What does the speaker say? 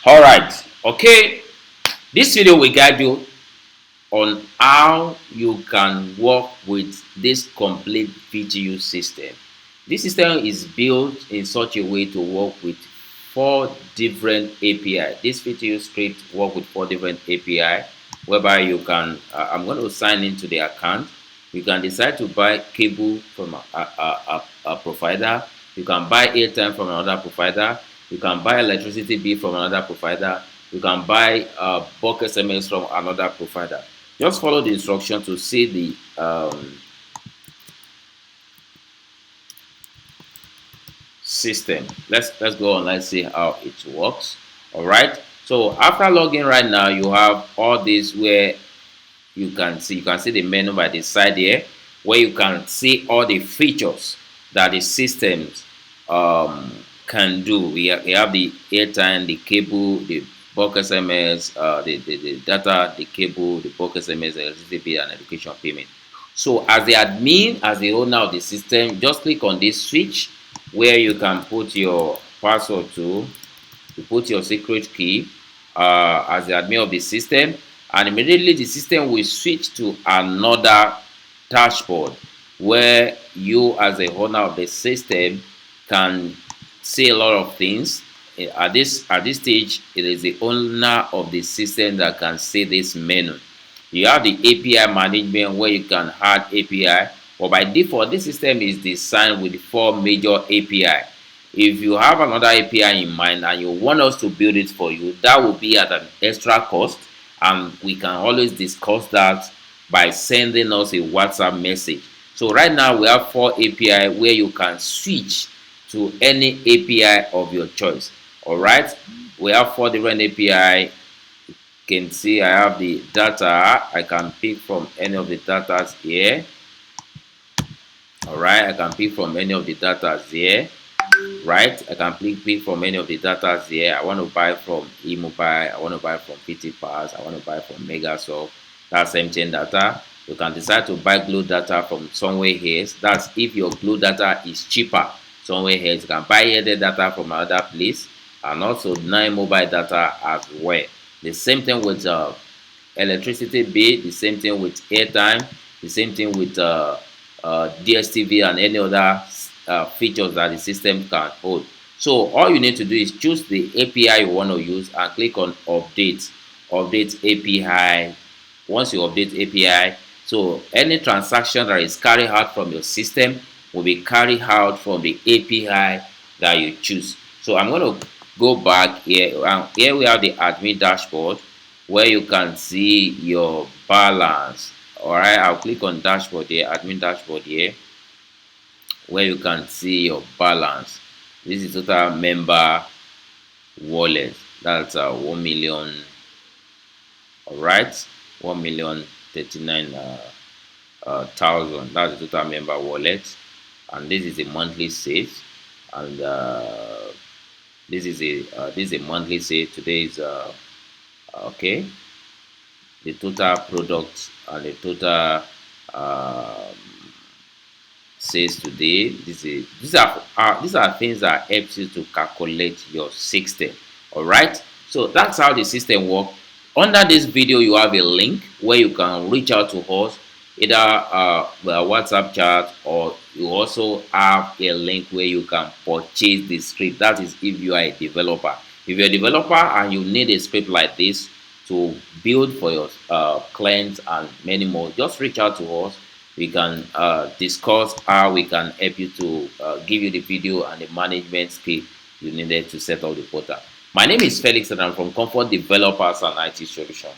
All right, okay. This video will guide you on how you can work with this complete VTU system. This system is built in such a way to work with 4 different API. This VTU script work with 4 different API, whereby you can. I'm going to sign into the account. You can decide to buy cable from a provider. You can buy airtime from another provider. You can buy electricity bill from another provider. You can buy bulk SMS from another provider. Just follow the instruction to see the system. Let's go on. Let's see how it works. All right. So after login right now, you have all this where you can see the menu by the side here, where you can see all the features that the systems can do. We have the airtime, the cable, the bulk SMS, the data, the cable, the bulk SMS, electricity bill, and education payment. So as the admin, as the owner of the system, just click on this switch where you can put your password to, you put your secret key as the admin of the system, and immediately the system will switch to another dashboard where you as the owner of the system can see a lot of things. At this stage, it is the owner of the system that can see this menu. You have the API management where you can add API, but by default this system is designed with 4 major API. If you have another API in mind and you want us to build it for you, that will be at an extra cost, and we can always discuss that by sending us a WhatsApp message. So right now we have 4 API where you can switch to any API of your choice. All right, we have 4 different API. You can see I have the data. I can pick from any of the datas here. All right, I can pick from any of the datas here. Right, I can pick from any of the datas here. I want to buy from eMobile, I want to buy from PT Pass, I want to buy from Megasoft. That's MTN data. You can decide to buy Glow data from somewhere here. That's if your Glow data is cheaper somewhere here. You can buy other data from another place, and also non-mobile data as well. The same thing with electricity bill, the same thing with airtime, the same thing with DSTV and any other features that the system can hold. So all you need to do is choose the API you want to use and click on update API. Once you update API, so any transaction that is carried out from your system will be carried out from the API that you choose. So I'm going to go back here, and here we have the admin dashboard where you can see your balance. All right, I'll click on dashboard here, admin dashboard here, where you can see your balance. This is total member wallet. That's 1 million. All right, 1,039,000. That's the total member wallet, and this is a monthly save, and this is a monthly save. Today is okay. The total product and the total says today. These are things that helps you to calculate your system. All right, so that's how the system works. Under this video you have a link where you can reach out to us, either the WhatsApp chat, or you also have a link where you can purchase the script. That is if you are a developer. If you're a developer and you need a script like this to build for your clients and many more, just reach out to us. We can discuss how we can help you to give you the video and the management skill you needed to set up the portal. My name is Felix and I'm from Comfort Developers and IT Solutions.